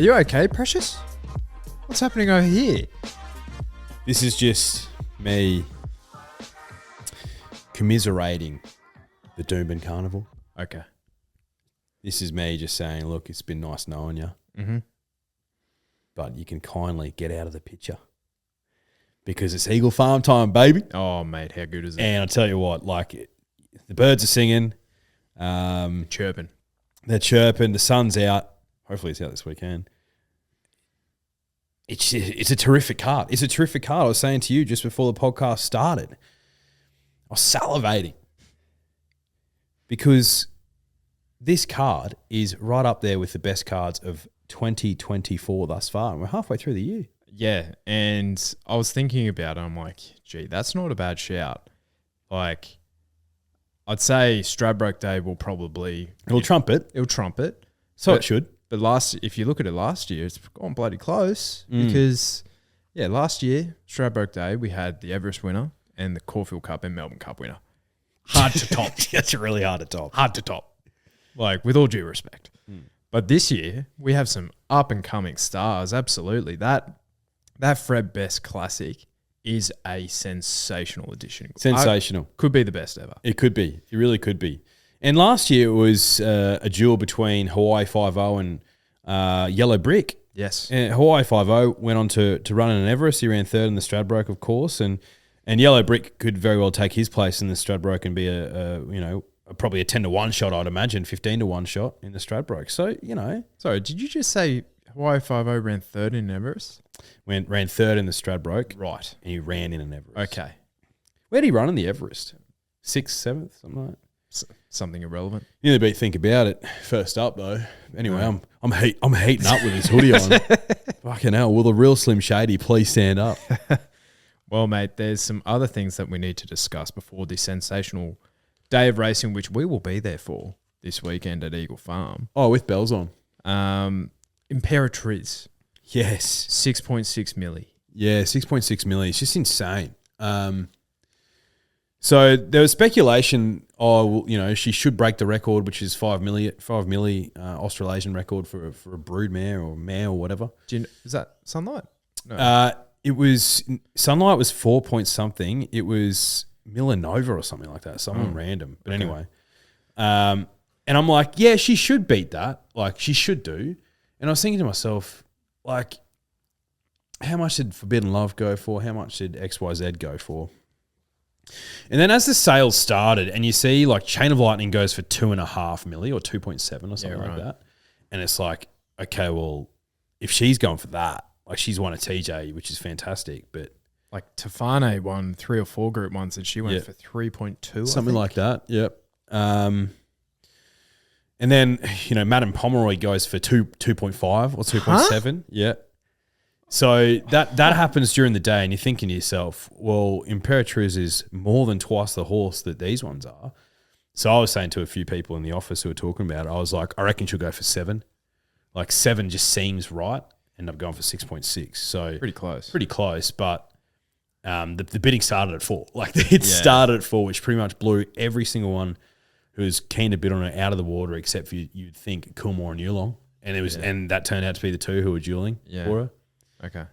Are you okay, Precious? What's happening over here? This is just me commiserating the Doomben Carnival. Okay. This is me just saying, look, it's been nice knowing you, but you can kindly get out of the picture because it's Eagle Farm time, baby. Oh, mate, how good is it? And I'll tell you what, like the birds are singing. Chirping. They're chirping. The sun's out. Hopefully it's out this weekend. It's a terrific card. It's a terrific card. I was saying to you just before the podcast started, I was salivating because this card is right up there with the best cards of 2024 thus far. And we're halfway through the year. Yeah, and I was thinking about it. I'm like, gee, that's not a bad shout. Like, I'd say Stradbroke Day will probably... It'll trump it. It'll trump it. So it should. But if you look at it last year, it's gone bloody close because, last year, Stradbroke Day, we had the Everest winner and the Caulfield Cup and Melbourne Cup winner. Hard to top. That's really hard to top. Hard to top. Like, with all due respect. But this year, we have some up-and-coming stars, absolutely. That Fred Best Classic is a sensational addition. Sensational. Could be the best ever. It could be. It really could be. And last year it was a duel between Hawaii 5-0 and Yellow Brick. Yes. And Hawaii 5-0 went on to run in an Everest. He ran third in the Stradbroke, of course. And Yellow Brick could very well take his place in the Stradbroke and be probably a 10-1 shot, I'd imagine, 15-1 shot in the Stradbroke. So, Sorry, did you just say Hawaii 5-0 ran third in Everest? Ran third in the Stradbroke. Right. And he ran in an Everest. Okay. Where did he run in the Everest? 6th, 7th, something like that. Something irrelevant. You need to think about it. First up, though. Anyway, I'm heating up with this hoodie on. Fucking hell. Will the real Slim Shady please stand up? Well, mate, there's some other things that we need to discuss before this sensational day of racing, which we will be there for this weekend at Eagle Farm. Oh, with bells on. Imperatriz. Yes. 6.6 milli. Yeah, 6.6 milli. It's just insane. So there was speculation, she should break the record, which is 5 milli Australasian record for a brood mare or whatever. Is that Sunlight? No. It was Sunlight was 4 point something. It was Millanova or something like that. Someone random. But anyway. And I'm like, yeah, she should beat that. Like, she should do. And I was thinking to myself, like, how much did Forbidden Love go for? How much did XYZ go for? And then as the sales started and you see like Chain of Lightning goes for 2.5 milli or 2.7 or something like that. And it's like, okay, well, if she's going for that, like she's won a TJ, which is fantastic. But like Tafane won 3 or 4 Group 1s and she went for 3.2. Something like that. Yep. And then, Madame Pomeroy goes for 2.5 or 2.7. Huh? Yeah. So that happens during the day and you're thinking to yourself, well, Imperatriz is more than twice the horse that these ones are. So I was saying to a few people in the office who were talking about it, I was like, I reckon she'll go for 7. Like 7 just seems right. End up going for 6.6. So pretty close. Pretty close, but the bidding started at 4. Like it started at 4, which pretty much blew every single one who was keen to bid on it out of the water except for you'd think Coolmore and Yulong. And it was and that turned out to be the two who were dueling for her. Okay.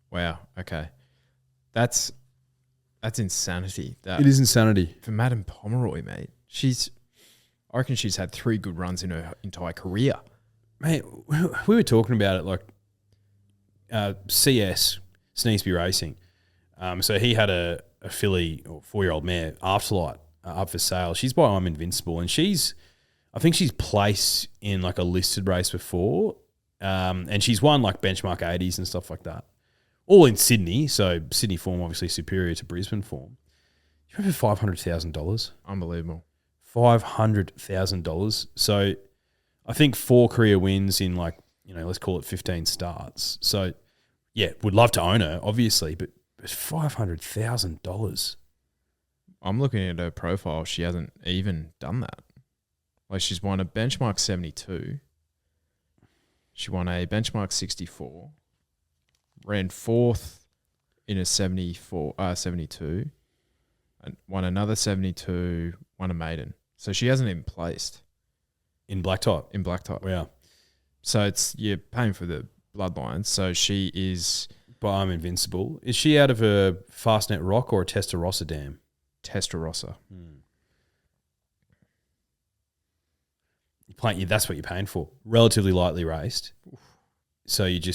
Wow. Okay. That's insanity. It is insanity. For Madame Pomeroy, mate. I reckon she's had 3 good runs in her entire career. Mate, we were talking about it like CS, Sneesby Racing. So he had a filly or 4-year-old mare, Afterlight, up for sale. She's by I'm Invincible and I think she's placed in like a listed race before. And she's won like benchmark 80s and stuff like that. All in Sydney. So Sydney form obviously superior to Brisbane form. You remember $500,000? Unbelievable. $500,000. So I think 4 career wins in like, let's call it 15 starts. So yeah, would love to own her, obviously, but $500,000. I'm looking at her profile. She hasn't even done that. Like she's won a benchmark 72. She won a benchmark 64, ran 4th in a 72, and won another 72, won a maiden. So she hasn't even placed. In black type? In black type. Wow. So you're paying for the bloodlines. So she is But I'm Invincible. Is she out of a Fastnet Rock or a Testarossa dam? Testarossa. That's what you're paying for. Relatively lightly raced. So you're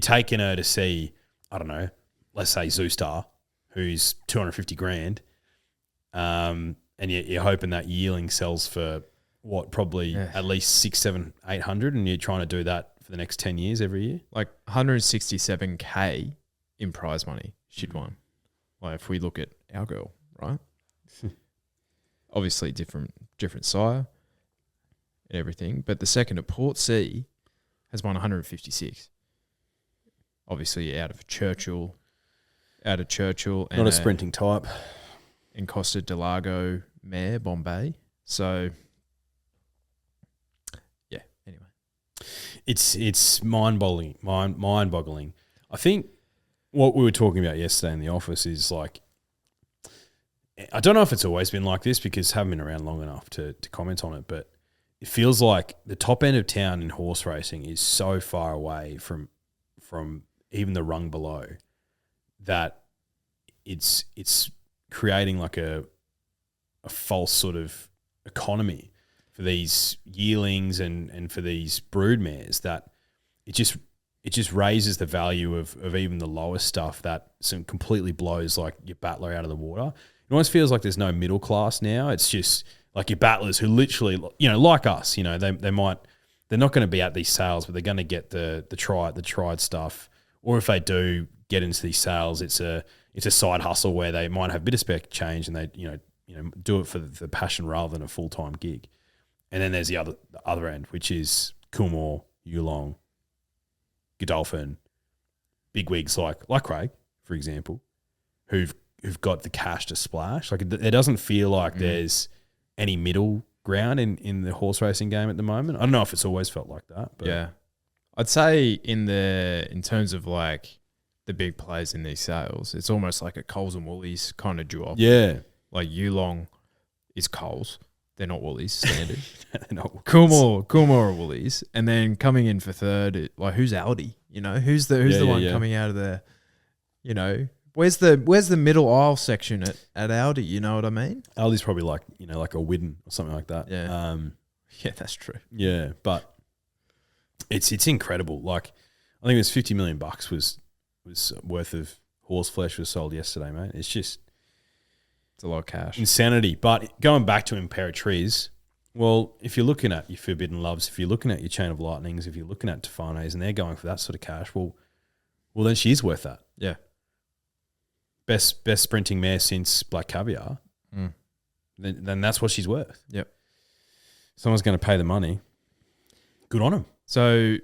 taking her to see, I don't know, let's say Zoostar, who's 250 grand, and you're hoping that yearling sells for what, probably at least 6, 7, 800, and you're trying to do that for the next 10 years every year. Like 167K in prize money she'd won. Like if we look at our girl, right? Obviously different sire and everything, but the second at Port C has won 156. Obviously out of Churchill, and not a sprinting type. And Costa Delago mare, Bombay. So yeah, anyway. It's mind-boggling. Mind-boggling. I think what we were talking about yesterday in the office is like, I don't know if it's always been like this because I haven't been around long enough to comment on it, but it feels like the top end of town in horse racing is so far away from even the rung below that it's creating like a false sort of economy for these yearlings and for these brood mares that it just raises the value of even the lowest stuff that completely blows like your battler out of the water. It almost feels like there's no middle class now. It's just like your battlers who literally, like us, they're not going to be at these sales, but they're going to get the tried stuff. Or if they do get into these sales, it's a side hustle where they might have a bit of spec change and they do it for the passion rather than a full time gig. And then there's the other end, which is Coolmore, Yulong, Godolphin, big wigs like Craig, for example, who've got the cash to splash. Like it doesn't feel like there's any middle ground in the horse racing game at the moment. I don't know if it's always felt like that. But yeah, I'd say in terms of like the big players in these sales, it's almost like a Coles and Woolies kind of duo. Yeah, like Yulong is Coles. They're not Woolies standard. They're not Coolmore or Woolies, and then coming in for third, like who's Aldi? Who's the one coming out of there? Where's the middle aisle section at Aldi? You know what I mean? Aldi's probably like like a Widden or something like that. Yeah, yeah, that's true. Yeah, but it's incredible. Like I think it was $50 million was worth of horse flesh was sold yesterday, mate. It's a lot of cash. Insanity. But going back to Imperatriz, well, if you're looking at your Forbidden Loves, if you're looking at your Chain of Lightnings, if you're looking at Tefanes and they're going for that sort of cash, well then she is worth that. Yeah. Best sprinting mare since Black Caviar. Then that's what she's worth. Yep. Someone's going to pay the money. Good on him. So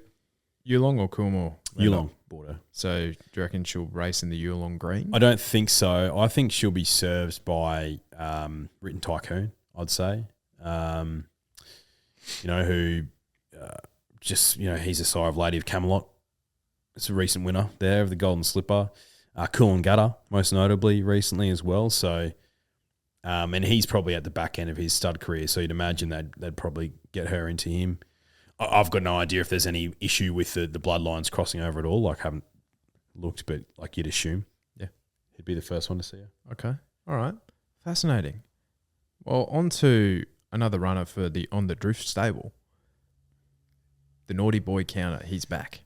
Yulong or Coolmore? Yulong bought her. So do you reckon she'll race in the Yulong Green? I don't think so. I think she'll be served by Written Tycoon, I'd say. Who he's a sire of Lady of Camelot. It's a recent winner there of the Golden Slipper. Cool Gutter, most notably, recently as well. So, and he's probably at the back end of his stud career. So you'd imagine they'd probably get her into him. I've got no idea if there's any issue with the bloodlines crossing over at all. Like, I haven't looked, but like you'd assume. Yeah. He'd be the first one to see her. Okay. All right. Fascinating. Well, on to another runner for the On the Drift stable. The Naughty Boy Counter. He's back.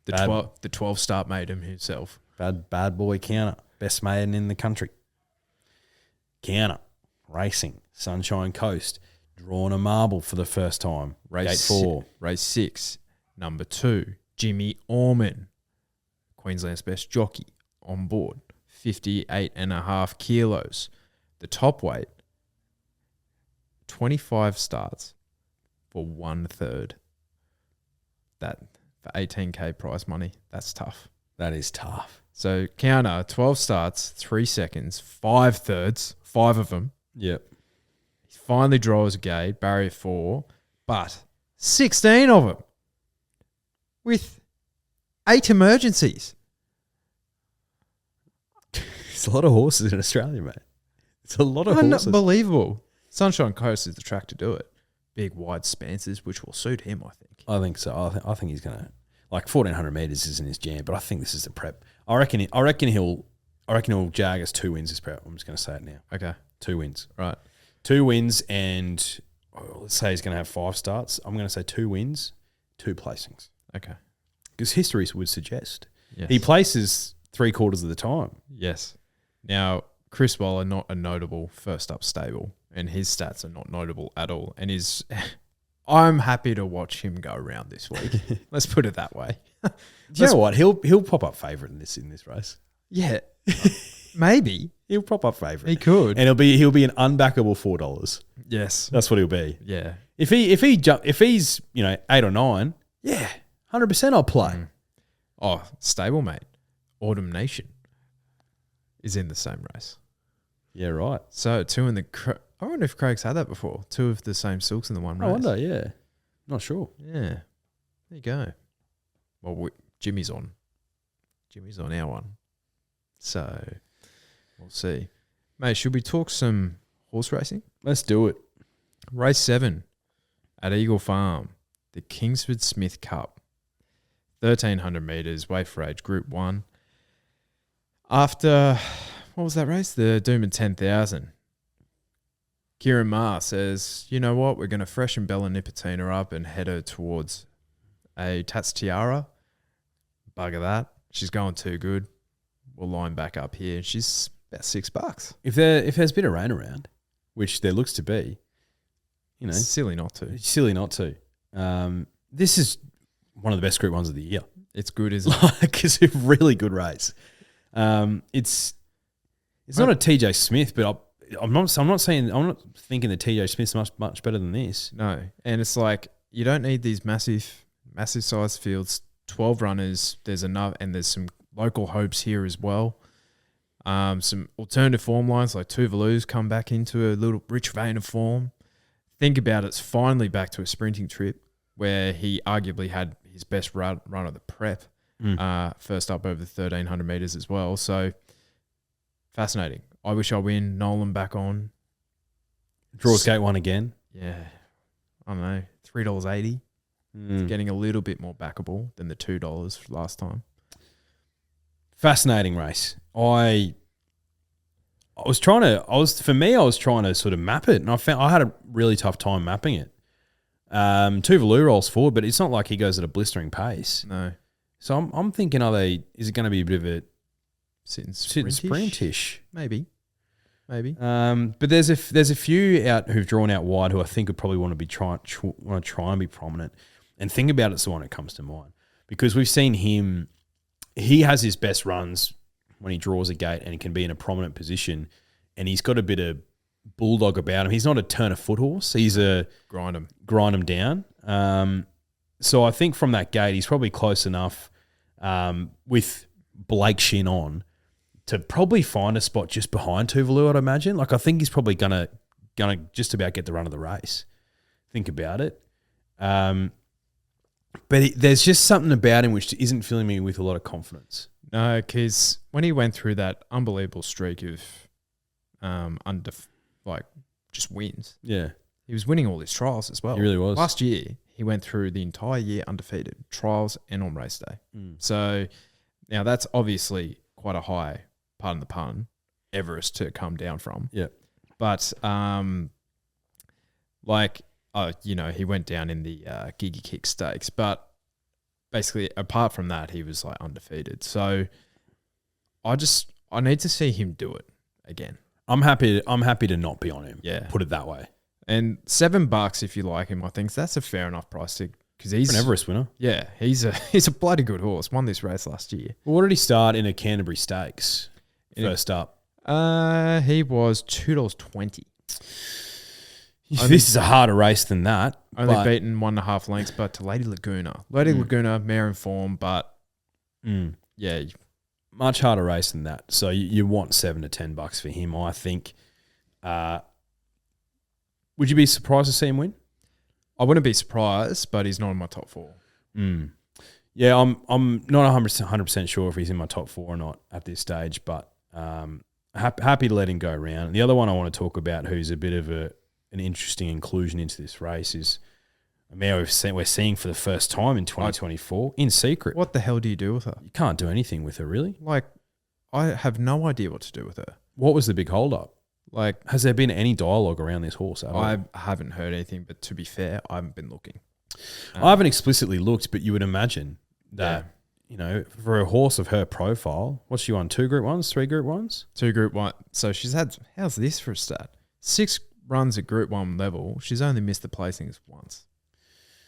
The 12 start maiden himself. Bad boy Counter. Best maiden in the country. Counter. Racing. Sunshine Coast. Drawn a marble for the first time. Race 4. Race 6. Number 2. Jimmy Orman. Queensland's best jockey on board. 58.5 kilos. The top weight. 25 starts for 1/3. That for 18K prize money, that's tough. That is tough. So Counter, 12 starts, 3 seconds, 5/3, 5 of them. Yep. He finally draws a gate, barrier 4, but 16 of them with 8 emergencies. It's a lot of horses in Australia, mate. It's a lot of horses. Unbelievable. Sunshine Coast is the track to do it. big wide spances, which will suit him, I think. I think so. I think he's gonna, like, 1,400 meters isn't his jam, but I think this is the prep. I reckon he'll jag us 2 wins this prep. I'm just gonna say it now. Okay. 2 wins. Right. 2 wins, and let's say he's gonna have 5 starts. I'm gonna say 2 wins, 2 placings. Okay. Because history would suggest Yes. he places 3/4 of the time. Yes. Now, Chris Waller, not a notable first up stable, and his stats are not notable at all. And I'm happy to watch him go around this week. Let's put it that way. Do you know what? He'll pop up favourite in this race. Yeah. Maybe. He'll pop up favourite. He could. And he'll be an unbackable $4. Yes. That's what he'll be. Yeah. If he's 8 or 9, yeah, 100% I'll play. Oh, stablemate, Autumn Nation is in the same race. Yeah, right. So 2 in the. I wonder if Craig's had that before. 2 of the same silks in the one race. I wonder. Yeah, not sure. Yeah. There you go. Well, Jimmy's on. Jimmy's on our one. So we'll see. Mate, should we talk some horse racing? Let's do it. Race 7 at Eagle Farm, the Kingsford Smith Cup. 1,300 metres, weight for age, Group 1. After, what was that race? The Doomben 10,000. Kieran Maher says, you know what? We're going to freshen Bella Nipotina up and head her towards a Tats Tiara. Bugger that. She's going too good. We'll line back up here. She's about $6. If there's a bit of rain around, which there looks to be, It's silly not to. It's silly not to. This is one of the best Group 1s of the year. It's good, isn't it? Like, it's a really good race. It's not a TJ Smith, but I'm not thinking that TJ Smith's much better than this. No, and it's like you don't need these massive size fields. 12 runners. There's enough, and there's some local hopes here as well. Some alternative form lines like Tuvalu's come back into a little rich vein of form. Think about it's finally back to a sprinting trip where he arguably had his best run of the prep. First up over the 1,300 metres as well. So fascinating. I wish I win. Nolan back on. Draws gate 1 again. Yeah. I don't know. $3.80. It's getting a little bit more backable than the $2 last time. Fascinating race. I was trying to sort of map it, and I had a really tough time mapping it. Tuvalu rolls forward, but it's not like he goes at a blistering pace. No. So I'm thinking, is it going to be a bit of a Sitting sprintish? Maybe. But there's a few out who've drawn out wide who I think would probably want to try and be prominent. And Think About It's the one that comes to mind, because we've seen him. He has his best runs when he draws a gate and he can be in a prominent position, and he's got a bit of bulldog about him. He's not a turn of foot horse. He's a grind him down. So I think from that gate, he's probably close enough with Blake Shin on to probably find a spot just behind Tuvalu, I'd imagine. Like, I think he's probably gonna just about get the run of the race. Think about it. But there's just something about him which isn't filling me with a lot of confidence. No, because when he went through that unbelievable streak of just wins, yeah, he was winning all his trials as well. He really was. Last year, he went through the entire year undefeated, trials and on race day. So now that's obviously quite a high, pardon the pun, Everest to come down from. Yeah. But he went down in the Gigi Kick Stakes, but basically apart from that, he was like undefeated. So I need to see him do it again. I'm happy to not be on him. Yeah. Put it that way. And $7 if you like him, I think that's a fair enough price because he's an Everest winner. Yeah, he's a bloody good horse. Won this race last year. Well, what did he start in a Canterbury Stakes first up? He was $2.20. This is a harder race than that. Only beaten 1.5 lengths, but to Lady Laguna. Lady Laguna, mare in form, but yeah. Much harder race than that. So you want $7 to $10 for him, I think. Would you be surprised to see him win? I wouldn't be surprised, but he's not in my top 4. Yeah, I'm not 100% sure if he's in my top 4 or not at this stage, but happy to let him go around. The other one I want to talk about, who's a bit of an interesting inclusion into this race is a mare we're seeing for the first time in 2024 in secret. What the hell do you do with her? You can't do anything with her, really. Like, I have no idea what to do with her. What was the big hold-up? Like, has there been any dialogue around this horse at all? I haven't heard anything, but to be fair, I haven't been looking. I haven't explicitly looked, but you would imagine that, you know, for a horse of her profile, what's she won? 2 Group 1s, 3 Group 1s? 2 Group 1. So she's had, how's this for a stat? 6 runs at Group 1 level. She's only missed the placings once.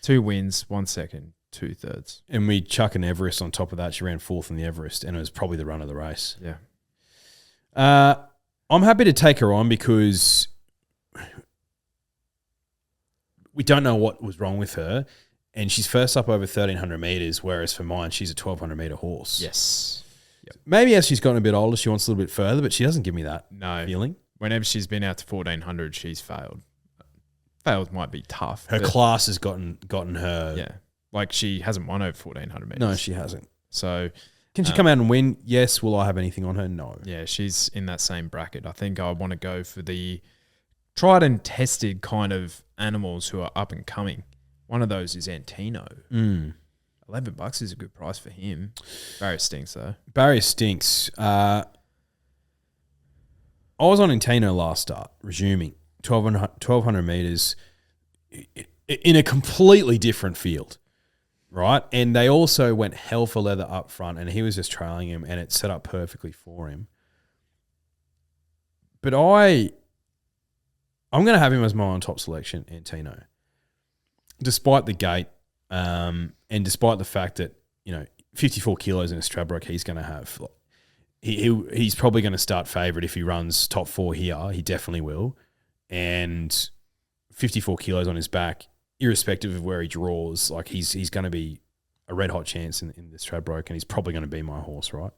2 wins, 1 second, 2 thirds. And we chuck an Everest on top of that. She ran 4th in the Everest, and it was probably the run of the race. Yeah. I'm happy to take her on because we don't know what was wrong with her, and she's first up over 1,300 metres, whereas for mine, she's a 1,200 metre horse. Yes. Yep. Maybe as she's gotten a bit older, she wants a little bit further, but she doesn't give me that feeling. Whenever she's been out to 1,400, she's failed. Failed might be tough. Her class has gotten her. Yeah. Like, she hasn't won over 1,400 metres. No, she hasn't. So... Can she come out and win? Yes. Will I have anything on her? No. Yeah, she's in that same bracket. I think I want to go for the tried and tested kind of animals who are up and coming. One of those is Antino. $11 is a good price for him. Barrier stinks though. Barrier stinks. I was on Antino last start, resuming 1,200 metres in a completely different field. Right, and they also went hell for leather up front, and he was just trailing him, and it set up perfectly for him. But I'm going to have him as my on-top selection, Antino. Despite the gate, and despite the fact that, you know, 54 kilos in a Stradbroke he's going to have. He's probably going to start favourite if he runs top 4 here. He definitely will. And 54 kilos on his back, irrespective of where he draws, like he's going to be a red hot chance in the Stradbroke, and he's probably going to be my horse, right?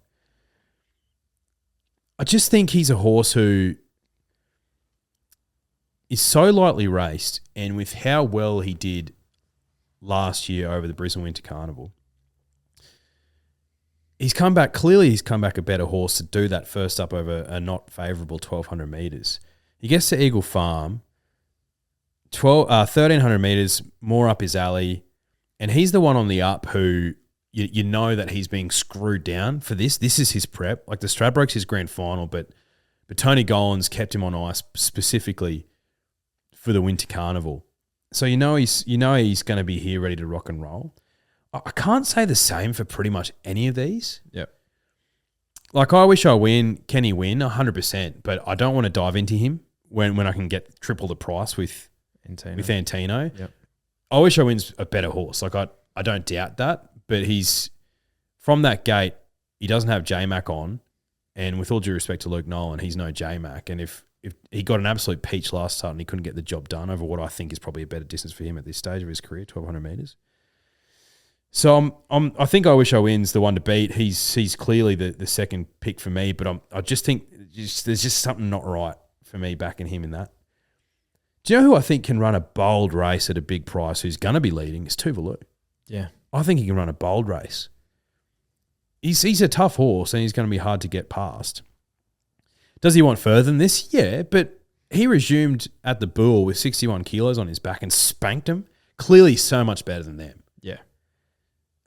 I just think he's a horse who is so lightly raced, and with how well he did last year over the Brisbane Winter Carnival, he's come back a better horse to do that first up over a not favourable 1,200 metres. He gets to Eagle Farm, 1,300 metres, more up his alley, and he's the one on the up who you know that he's being screwed down for this. This is his prep. Like, the Stradbroke's his grand final, but Tony Gollins kept him on ice specifically for the Winter Carnival. So you know he's going to be here ready to rock and roll. I can't say the same for pretty much any of these. Yep. Like, I wish I win. Can he win? 100%. But I don't want to dive into him when I can get triple the price with Antino. Yep. I wish I wins a better horse. Like, I don't doubt that. But he's, from that gate, he doesn't have J-Mac on. And with all due respect to Luke Nolan, he's no J-Mac. And if he got an absolute peach last start and he couldn't get the job done over what I think is probably a better distance for him at this stage of his career, 1,200 metres. So I think I wish I wins the one to beat. He's clearly the second pick for me, but I just think there's just something not right for me backing him in that. Do you know who I think can run a bold race at a big price who's going to be leading? It's Tuvalu. Yeah. I think he can run a bold race. He's a tough horse and he's going to be hard to get past. Does he want further than this? Yeah, but he resumed at the Bull with 61 kilos on his back and spanked him. Clearly so much better than them. Yeah.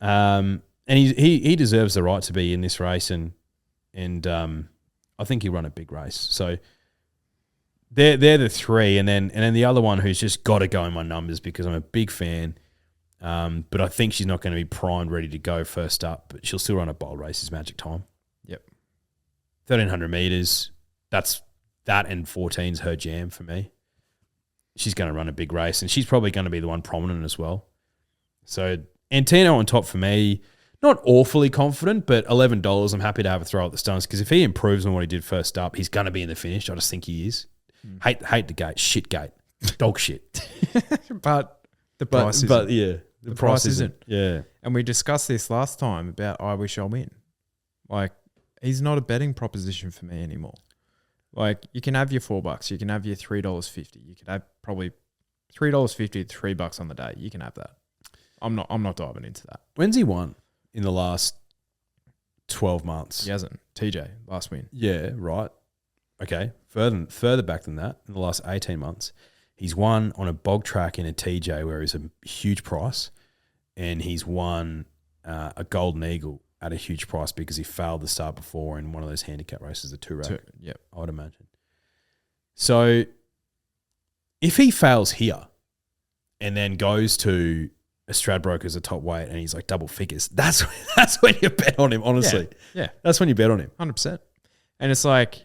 And he deserves the right to be in this race, and I think he'll run a big race. So they're the three, and then the other one who's just got to go in my numbers because I'm a big fan. But I think she's not going to be primed, ready to go first up, but she'll still run a bold race is Magic Time. Yep. 1,300 metres, that and 14's her jam for me. She's going to run a big race, and she's probably going to be the one prominent as well. So Antino on top for me, not awfully confident, but $11, I'm happy to have a throw at the stunts because if he improves on what he did first up, he's going to be in the finish. I just think he is. Hate the gate. Shit gate. Dog shit. But the price isn't. But yeah. The price isn't. Yeah. And we discussed this last time about I wish I win. Like, he's not a betting proposition for me anymore. Like, you can have your $4, you can have your $3.50, you can have probably $3.50 to $3 on the day. You can have that. I'm not diving into that. When's he won in the last 12 months? He hasn't. TJ, last win. Yeah, right. Okay. Further back than that, in the last 18 months. He's won on a bog track in a TJ where he's a huge price, and he's won a Golden Eagle at a huge price because he failed the start before in one of those handicap races, the two-rack. Yep. I would imagine. So if he fails here and then goes to a Stradbroke as a top weight and he's like double figures, that's when you bet on him, honestly. Yeah. That's when you bet on him. 100%. And it's like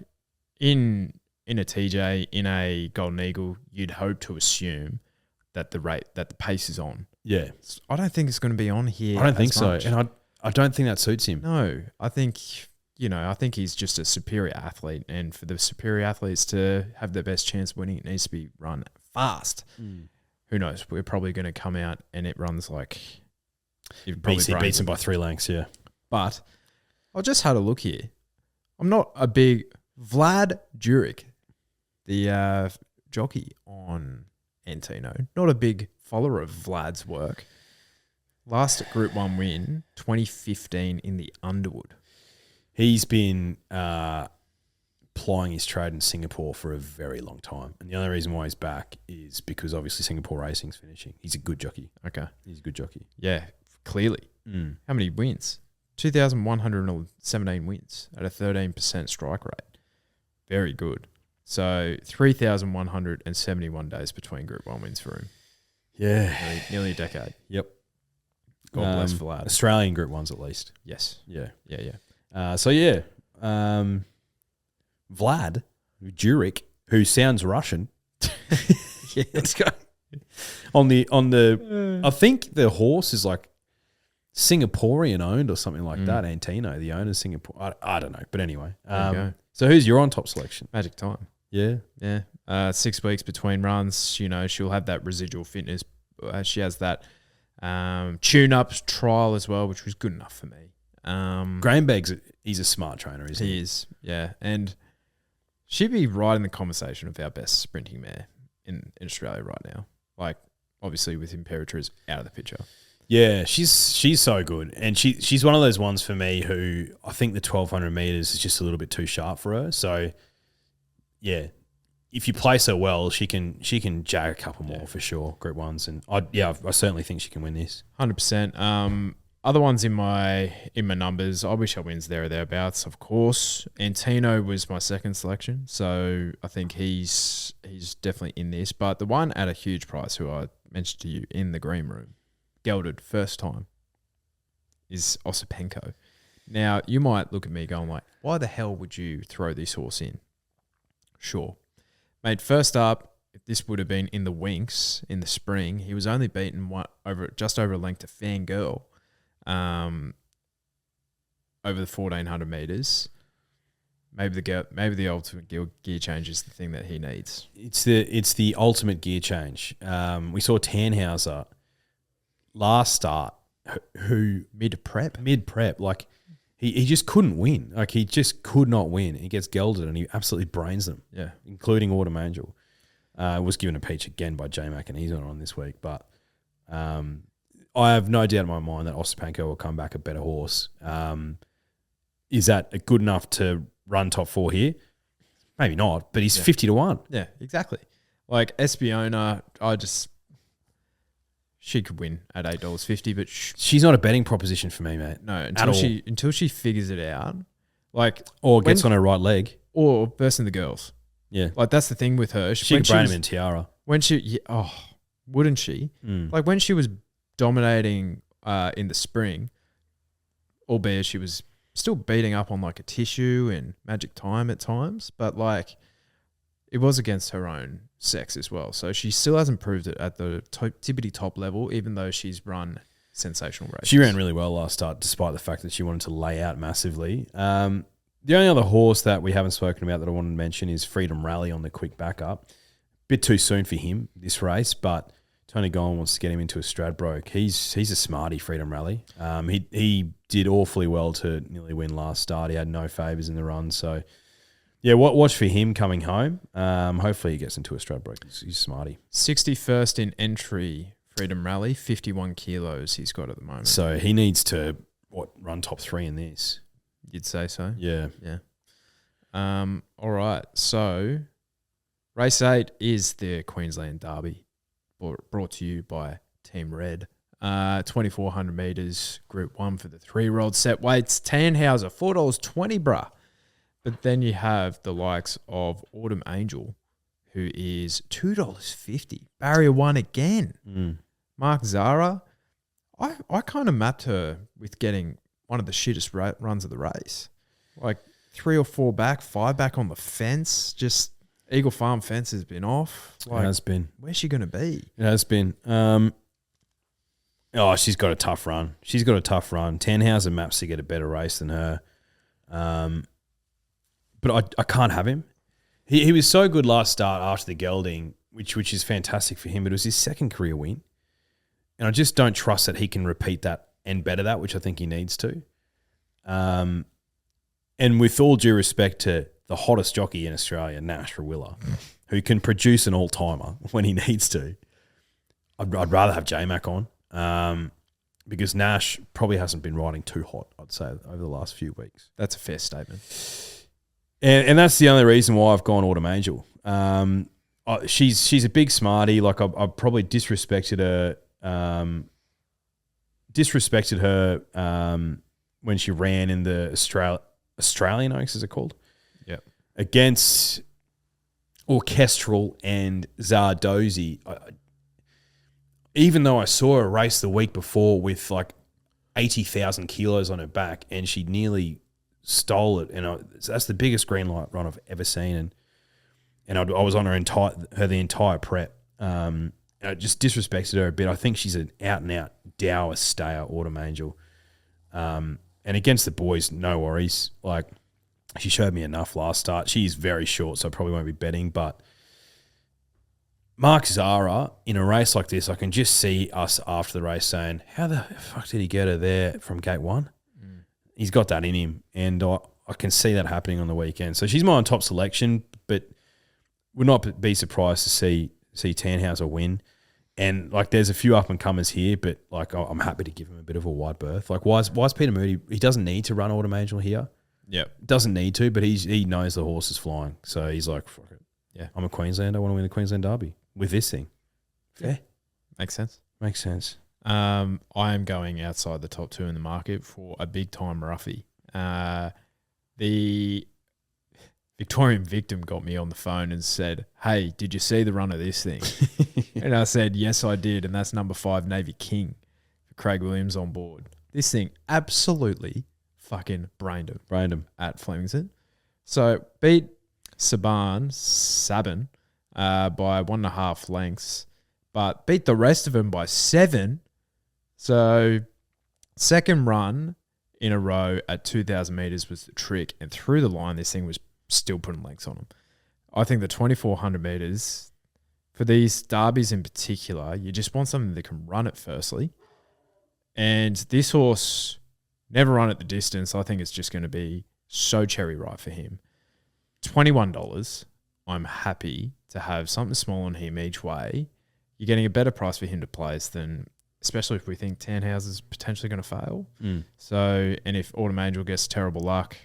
in a TJ, in a Golden Eagle, you'd hope to assume that the pace is on. Yeah. I don't think it's going to be on here. I don't think so. And I don't think that suits him. No, I think he's just a superior athlete. And for the superior athletes to have their best chance of winning, it needs to be run fast. Who knows? We're probably going to come out and it runs like... Beats him by 3 lengths, yeah. But I just had a look here. I'm not a big... Vlad Jurek, the jockey on Antino, not a big follower of Vlad's work. Last Group 1 win, 2015 in the Underwood. He's been plying his trade in Singapore for a very long time. And the only reason why he's back is because obviously Singapore Racing's finishing. He's a good jockey. Okay. He's a good jockey. Yeah, clearly. How many wins? 2,117 wins at a 13% strike rate. Very good. So 3,171 days between Group 1 wins for him. Yeah. Nearly a decade. Yep. God bless Vlad. Australian Group 1s at least. Yes. Yeah. Yeah. Vlad Jurek, who sounds Russian. Yeah. Let's go. I think the horse is like Singaporean owned or something like that. Antino, the owner's Singapore. I don't know. But anyway. So who's your on top selection? Magic Time. Yeah. Yeah. 6 weeks between runs. She'll have that residual fitness. She has that tune-up trial as well, which was good enough for me. Graham Beggs, he's a smart trainer, isn't he? He is, yeah. And she'd be right in the conversation of our best sprinting mare in Australia right now. Like, obviously with Imperatriz out of the picture. Yeah, she's so good. And she's one of those ones for me who I think the 1,200 metres is just a little bit too sharp for her. So, yeah, if you place her well, she can jag a couple more for sure, Group 1s. And I certainly think she can win this. 100%. Other ones in my numbers, I wish I wins there or thereabouts, of course. Antino was my second selection, so I think he's definitely in this. But the one at a huge price, who I mentioned to you in the green room, gelded first time, is Osipenko. Now, you might look at me going like, why the hell would you throw this horse in? Sure. Mate, first up, if this would have been in the Winks in the spring, he was only beaten just over a length to Fangirl over the 1,400 metres. Maybe the ultimate gear change is the thing that he needs. It's the ultimate gear change. We saw Tannhauser last start, who mid prep, like he just couldn't win. Like he just could not win. He gets gelded and he absolutely brains them. Yeah, including Autumn Angel. Was given a peach again by J Mac and he's on this week, but I have no doubt in my mind that Osipenko will come back a better horse. Is that good enough to run top 4 here? Maybe not, but he's 50 to 1. Yeah, exactly. Like Espiona, she could win at $8.50, but she's not a betting proposition for me, mate. No, until she figures it out, or gets on her right leg, or bursts in the girls. Yeah, like that's the thing with her. She could brain him in Tiara. Wouldn't she? Like when she was dominating in the spring, albeit she was still beating up on like a Tissue and Magic Time at times, but like it was against her own sex as well. So she still hasn't proved it at the tippity top level, even though she's run sensational races. She ran really well last start, despite the fact that she wanted to lay out massively. The only other horse that we haven't spoken about that I wanted to mention is Freedom Rally on the quick backup. Bit too soon for him this race, but Tony Gollan wants to get him into a Stradbroke. He's a smarty, Freedom Rally. He did awfully well to nearly win last start. He had no favours in the run, so yeah, watch for him coming home. Hopefully he gets into a Stradbroke. He's smarty. 61st in entry, Freedom Rally, 51 kilos he's got at the moment. So he needs to run top 3 in this. You'd say so? Yeah. Yeah. All right. So Race 8 is the Queensland Derby, brought to you by Team Red. 2,400 metres, Group 1 for the 3-year-old set weights. Tannhauser, $4.20, bruh. But then you have the likes of Autumn Angel, who is $2.50. Barrier 1 again. Mark Zara, I kind of mapped her with getting one of the shittest runs of the race. Like 3 or 4 back, 5 back on the fence. Just Eagle Farm fence has been off. Like, it has been. Where's she going to be? It has been. She's got a tough run. Tannhauser maps to get a better race than her. But I can't have him. He was so good last start after the gelding, which is fantastic for him. It was his second career win. And I just don't trust that he can repeat that and better that, which I think he needs to. And with all due respect to the hottest jockey in Australia, Nash Rawiller, who can produce an all-timer when he needs to, I'd rather have J-Mac on because Nash probably hasn't been riding too hot, I'd say, over the last few weeks. That's a fair statement. And that's the only reason why I've gone Autumn Angel. She's a big smarty. Like I probably disrespected her when she ran in the Australian Oaks, is it called? Yeah. Against Orchestral and Zardozi. Even though I saw her race the week before with like 80,000 kilos on her back and she nearly stole it, and that's the biggest green light run I've ever seen, and I was on her the entire prep. I just disrespected her a bit. I think she's an out and out dour stayer, Autumn Angel. And against the boys, no worries. Like she showed me enough last start. She's very short, so I probably won't be betting. But Mark Zara in a race like this, I can just see us after the race saying, "How the fuck did he get her there from gate 1?" He's got that in him, and I can see that happening on the weekend. So she's my on top selection, but would not be surprised to see Tannhauser win. And like, there's a few up and comers here, but like, I'm happy to give him a bit of a wide berth. Like, why is Peter Moody? He doesn't need to run Autumn Angel here. Yeah, doesn't need to, but he knows the horse is flying, so he's like, fuck it. Yeah, I'm a Queenslander. I want to win the Queensland Derby with this thing. Fair, makes sense. Makes sense. I am going outside the top 2 in the market for a big time roughie. The Victorian Victim got me on the phone and said, "Hey, did you see the run of this thing?" And I said, "Yes, I did." And that's number 5, Navy King, for Craig Williams on board. This thing absolutely fucking brained him at Flemington. So beat Sabin by 1.5 lengths, but beat the rest of them by 7. So second run in a row at 2,000 metres was the trick. And through the line, this thing was still putting lengths on them. I think the 2,400 metres, for these derbies in particular, you just want something that can run it firstly. And this horse never run at the distance. I think it's just going to be so cherry ripe for him. $21, I'm happy to have something small on him each way. You're getting a better price for him to place than, especially if we think Tannhauser's potentially going to fail. So, and if Autumn Angel gets terrible luck,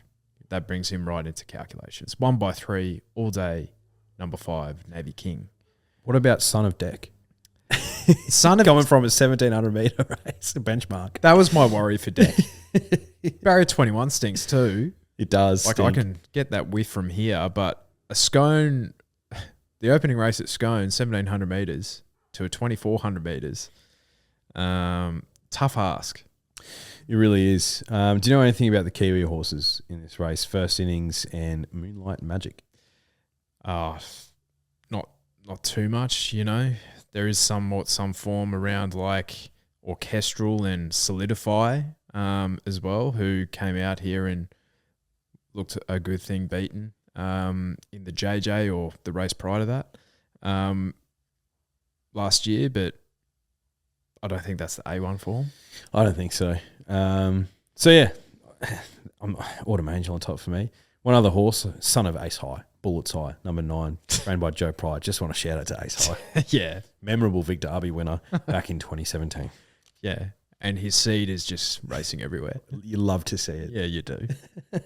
that brings him right into calculations. 1x3 all day, number 5, Navy King. What about Son of Deck? Son of Coming from a 1,700 metre race, a benchmark. That was my worry for Deck. Barrier 21 stinks too. It does. Like, I can get that whiff from here, but a Scone, the opening race at Scone, 1,700 metres to a 2,400 metres, tough ask. It really is. Do you know anything about the Kiwi horses in this race? First Innings and Moonlight Magic. Not too much, you know. There is some form around like Orchestral and Solidify as well, who came out here and looked a good thing beaten in the JJ or the race prior to that last year, but I don't think that's the A1 form. I don't think so. So yeah, I'm Autumn Angel on top for me. One other horse, Son of Ace High, Bullets High, number 9, trained by Joe Pride. Just want to shout out to Ace High. Yeah. Memorable Vic Derby winner back in 2017. Yeah. And his seed is just racing everywhere. You love to see it. Yeah, you do.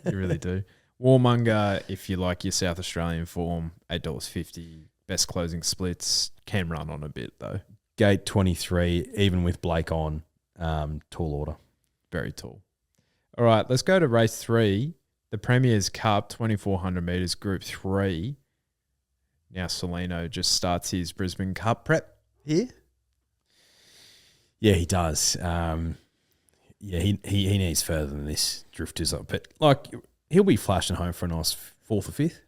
You really do. Warmonger, if you like your South Australian form, $8.50. best closing splits. Can run on a bit though. Gate 23, even with Blake on, tall order. Very tall. All right, let's go to race 3. The Premier's Cup, 2,400 metres, Group 3. Now Solino just starts his Brisbane Cup prep here. Yeah, he does. He needs further than this, Drifters up. But, like, he'll be flashing home for a nice 4th or 5th.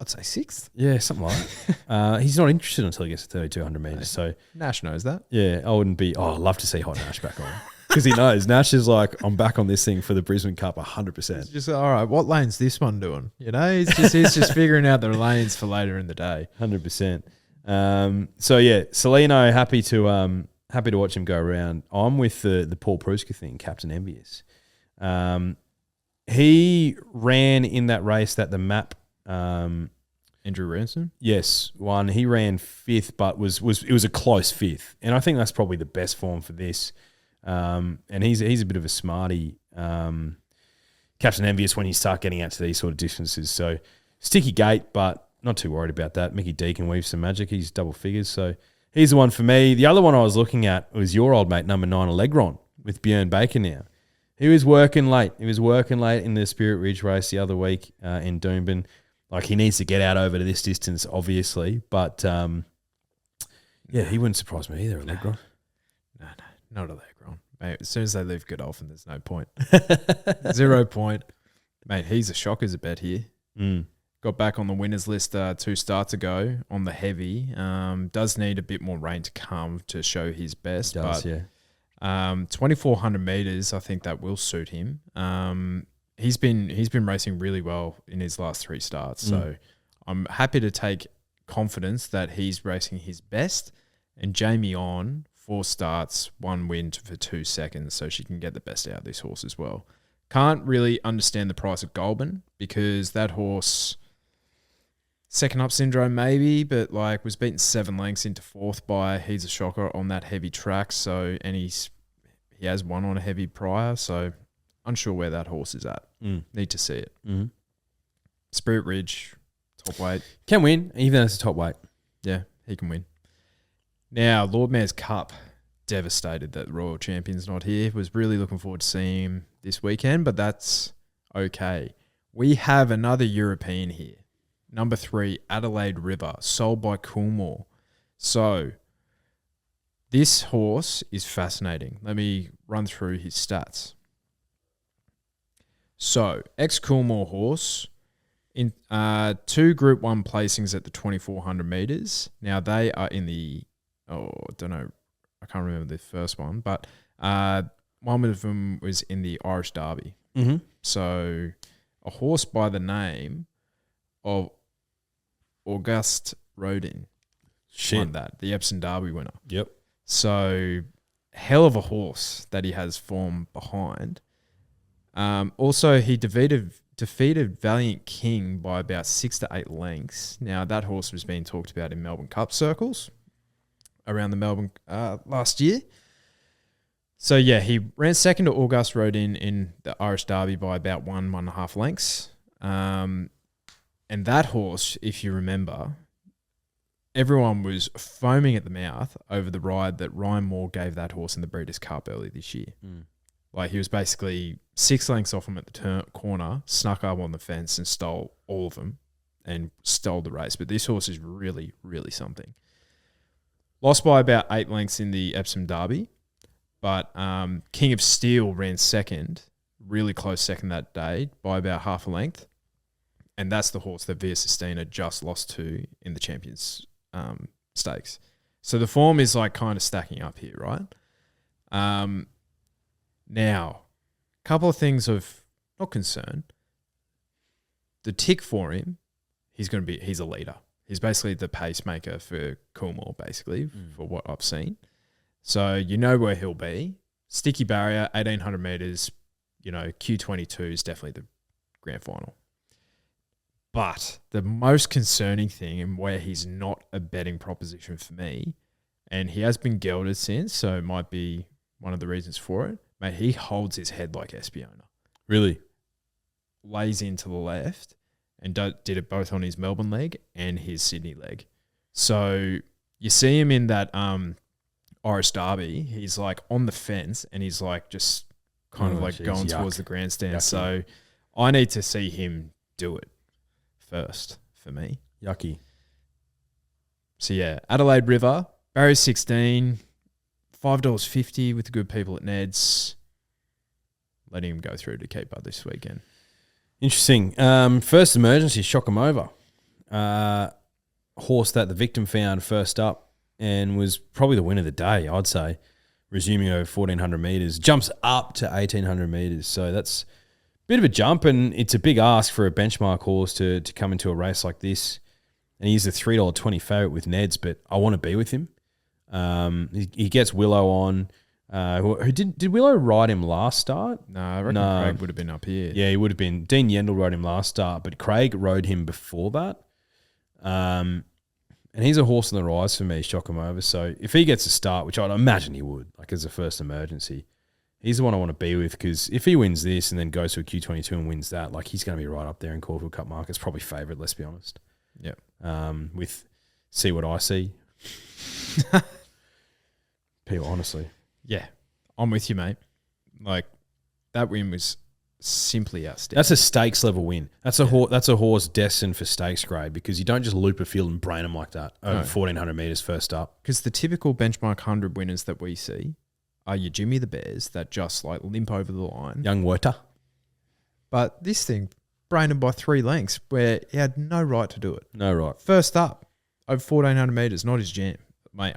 I'd say 6th. Yeah, something like that. He's not interested until he gets to 3,200 metres. So Nash knows that. yeah, I wouldn't be. Oh, I'd love to see Hot Nash back on. Because he knows. Nash is like, I'm back on this thing for the Brisbane Cup 100%. It's just, all right, what lane's this one doing? You know, he's just figuring out the lanes for later in the day. 100%. So, yeah, Solino, happy to watch him go around. I'm with the Paul Pruska thing, Captain Envious. He ran in that race that the map... Andrew Ransom? Yes, won. He ran 5th, but it was a close 5th. And I think that's probably the best form for this. And he's a bit of a smarty, Captain Envious when you start getting out to these sort of distances. So sticky gate, but not too worried about that. Mickey D can weave some magic. He's double figures. So he's the one for me. The other one I was looking at was your old mate, number 9, Allegron, with Björn Baker now. He was working late. He was working late in the Spirit Ridge race the other week in Doomben. Like, he needs to get out over to this distance, obviously. But, yeah, he wouldn't surprise me either, Allegron. No, not Allegron. Mate, as soon as they leave Godolphin, there's no point. 0 point. Mate, he's a shock as a bet here. Got back on the winners list 2 starts ago on the heavy. Does need a bit more rain to come to show his best. He does, but, yeah. 2,400 metres, I think that will suit him. He's been racing really well in his last 3 starts. So I'm happy to take confidence that he's racing his best. And Jamie on 4 starts, 1 win for 2 seconds, so she can get the best out of this horse as well. Can't really understand the price of Goulburn because that horse, second up syndrome maybe, but like was beaten 7 lengths into 4th by He's a Shocker on that heavy track. So, and he has won on a heavy prior, so unsure where that horse is at. Need to see it. Spirit Ridge, top weight. Can win, even as a top weight. Yeah, he can win. Now, Lord Mayor's Cup, devastated that the Royal Champion's not here. Was really looking forward to seeing him this weekend, but that's okay. We have another European here. Number 3, Adelaide River, sold by Coolmore. So, this horse is fascinating. Let me run through his stats. So, ex-Coolmore horse in 2 Group 1 placings at the 2,400 metres. Now, they are in the, I don't know, I can't remember the first one, but one of them was in the Irish Derby. So, a horse by the name of Auguste Rodin won that, the Epsom Derby winner. Yep. So, hell of a horse that he has form behind. Also, he defeated Valiant King by about 6 to 8 lengths. Now, that horse was being talked about in Melbourne Cup circles around the Melbourne last year. So, yeah, he ran second to Auguste Rodin in the Irish Derby by about 1.5 lengths. And that horse, if you remember, everyone was foaming at the mouth over the ride that Ryan Moore gave that horse in the Breeders' Cup early this year. Like, he was basically 6 lengths off him at the corner, snuck up on the fence and stole all of them and stole the race. But this horse is really, really something. Lost by about 8 lengths in the Epsom Derby, but King of Steel ran second, really close second that day by about half a length. And that's the horse that Via Sistina just lost to in the Champions Stakes. So the form is like kind of stacking up here, right? Now, a couple of things of not concern. The tick for him, he's a leader. He's basically the pacemaker for Coolmore, basically, for what I've seen. So you know where he'll be. Sticky barrier, 1,800 metres, Q22 is definitely the grand final. But the most concerning thing and where he's not a betting proposition for me, and he has been gelded since, so it might be one of the reasons for it, mate, he holds his head like Espiona. Really? Lays into the left and did it both on his Melbourne leg and his Sydney leg. So you see him in that Irish Derby. He's like on the fence and he's like just kind of like going towards the grandstand. Yucky. So I need to see him do it first for me. Yucky. So yeah, Adelaide River, barrier 16, $5.50 with the good people at Ned's. Letting him go through to keeper this weekend. Interesting. First emergency, shock him over. Horse that the victim found first up and was probably the win of the day, I'd say. Resuming over 1,400 metres. Jumps up to 1,800 metres. So that's a bit of a jump, and it's a big ask for a benchmark horse to come into a race like this. And he's a $3.20 favourite with Ned's, but I want to be with him. He gets Willow on. Who did Willow ride him last start? No, I reckon Craig would have been up here. Yeah, he would have been. Dean Yendall rode him last start, but Craig rode him before that. And he's a horse on the rise for me, shock him over. So if he gets a start, which I'd imagine he would, like as a first emergency, he's the one I want to be with, because if he wins this and then goes to a Q22 and wins that, like he's going to be right up there in Caulfield Cup markets, probably favourite, let's be honest. Yeah. With see what I see. People, honestly. Yeah, I'm with you, mate. Like, that win was simply outstanding. That's a stakes level win. That's a horse destined for stakes grade, because you don't just loop a field and brain them like that over 1,400 metres first up. Because the typical benchmark 100 winners that we see are your Jimmy the Bears that just like limp over the line. Young Werter. But this thing, brained him by 3 lengths where he had no right to do it. No right. First up, over 1,400 metres, not his jam. Mate,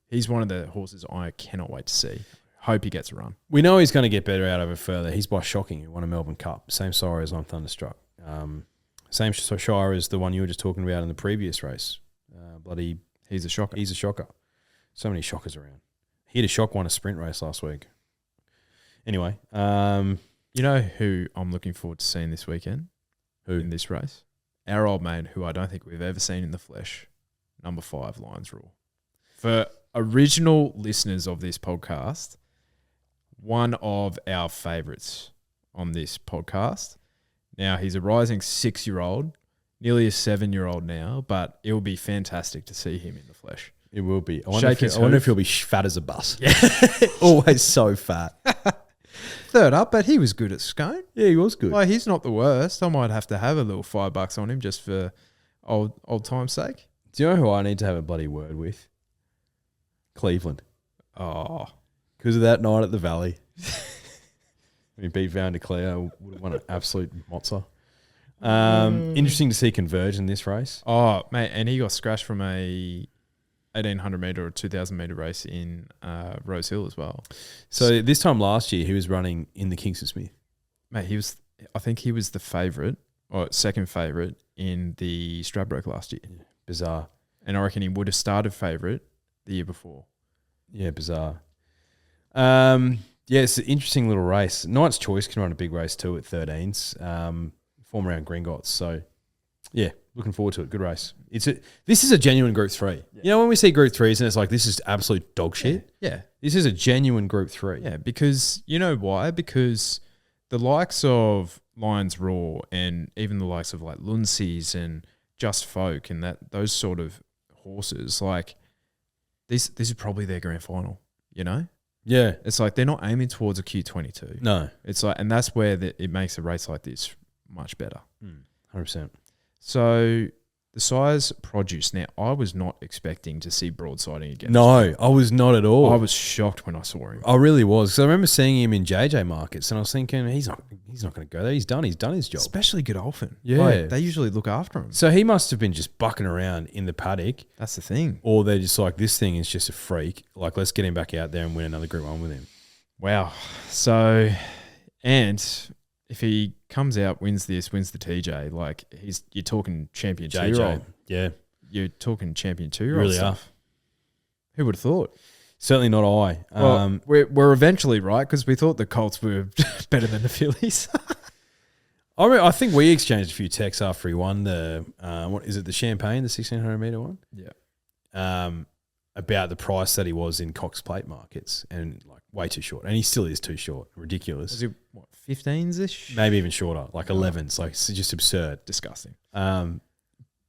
he's one of the horses I cannot wait to see. Hope he gets a run. We know he's going to get better out of it further. He's by Shocking, who won a Melbourne Cup. Same sire as on Thunderstruck. Same shire as the one you were just talking about in the previous race. He's a shocker. He's a shocker. So many shockers around. He had a shock, won a sprint race last week. Anyway. You know who I'm looking forward to seeing this weekend? Who? In this race? Our old man, who I don't think we've ever seen in the flesh. Number 5, Lions Rule. For original listeners of this podcast, one of our favourites on this podcast. Now, he's a rising 6-year-old, nearly a 7-year-old now, but it will be fantastic to see him in the flesh. It will be. I wonder if he'll be fat as a bus. Yeah. Always so fat. Third up, but he was good at Scone. Yeah, he was good. Like, he's not the worst. I might have to have a little $5 on him just for old time's sake. Do you know who I need to have a bloody word with? Cleveland. Oh. Because of that night at the Valley. When he beat Van der Cleer, would have won an absolute mozza. Interesting to see Converge in this race. Oh, mate, and he got scratched from a 1,800 metre or 2,000 metre race in Rose Hill as well. So this time last year, he was running in the Kingsford Smith. Mate, I think he was the favourite, or second favourite, in the Stradbroke last year. Yeah, bizarre. And I reckon he would have started favourite the year before. Yeah, bizarre. Yeah, it's an interesting little race. Knight's Choice can run a big race too at 13s. Form around Gringotts. So, yeah, looking forward to it. Good race. This is a genuine Group 3. Yeah. You know, when we see Group 3s and it's like, this is absolute dog shit. Yeah. This is a genuine Group 3. Yeah, because you know why? Because the likes of Lions Raw and even the likes of like Luncy's and Just Folk and those sort of horses, like this is probably their grand final, you know? Yeah. It's like they're not aiming towards a Q22. No. It's like, and that's where it makes a race like this much better. 100%. So the size produce. Now, I was not expecting to see broadsiding again. No, I was not at all. I was shocked when I saw him. I really was. So I remember seeing him in JJ markets and I was thinking, he's not going to go there. He's done his job. Especially Godolphin. Yeah. Like, they usually look after him. So he must have been just bucking around in the paddock. That's the thing. Or they're just like, this thing is just a freak. Like, let's get him back out there and win another Group 1 with him. Wow. So, and if he comes out, wins the TJ, like you're talking champion JJ. 2-year-old. Yeah. You're talking champion 2-year-old Really stuff. Who would have thought? Certainly not I. Well, we're eventually right because we thought the Colts were better than the Phillies. I think we exchanged a few texts after he won the what is it, the Champagne, the 1,600 metre one? Yeah. About the price that he was in Cox Plate markets and like way too short. And he still is too short. Ridiculous. Was it, 15s-ish? Maybe even shorter, like 11s. Like, it's just absurd. Disgusting. But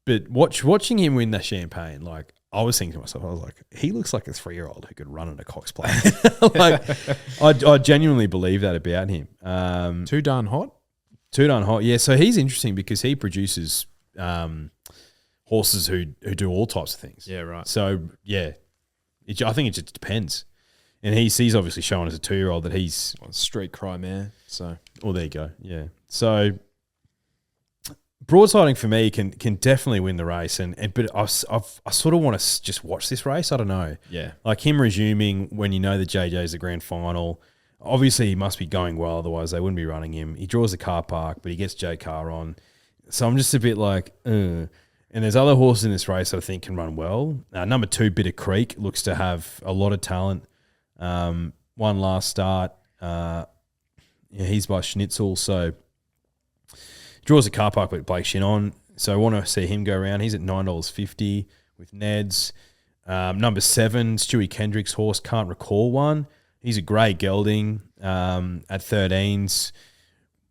But watching him win the Champagne, like I was thinking to myself, I was like, he looks like a 3-year-old who could run in a Cox Plate. Like, I genuinely believe that about him. Too darn hot. Too darn hot. Yeah, so he's interesting because he produces horses who do all types of things. Yeah, right. So, yeah, I think it just depends. And he's obviously shown as a 2-year-old that he's... Street cry mare, so... Oh, there you go, yeah. So, broadsiding for me can definitely win the race, but I sort of want to just watch this race. I don't know. Yeah. Like him resuming when you know the JJ's the grand final. Obviously, he must be going well, otherwise they wouldn't be running him. He draws the car park, but he gets J Car on. So I'm just a bit like, And there's other horses in this race that I think can run well. Number 2, Bitter Creek, looks to have a lot of talent. One last start. He's by Schnitzel, so draws a car park with Blake Shin on. So I want to see him go around. He's at $9.50 with Neds. Number 7, Stewie Kendrick's horse, Can't Recall One. He's a grey gelding at 13s.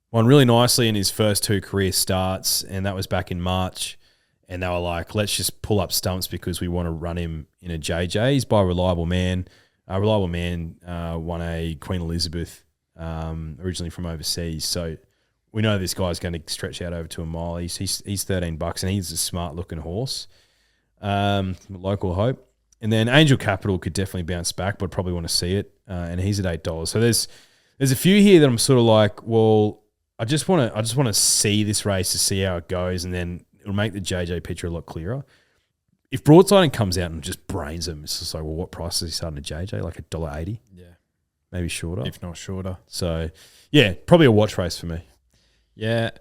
Won really nicely in his first 2 career starts, and that was back in March. And they were like, let's just pull up stumps because we want to run him in a JJ. He's by Reliable Man. Reliable Man won a Queen Elizabeth originally from overseas. So we know this guy's going to stretch out over to a mile. He's $13 and he's a smart-looking horse. Local hope. And then Angel Capital could definitely bounce back, but probably want to see it. And he's at $8. So there's a few here that I'm sort of like, well, I just want to see this race to see how it goes, and then it'll make the JJ picture a lot clearer. If broadsiding comes out and just brains them, it's just like, well, what price is he starting at JJ? Like $1.80? Yeah. Maybe shorter. If not shorter. So, yeah, probably a watch race for me. Yeah.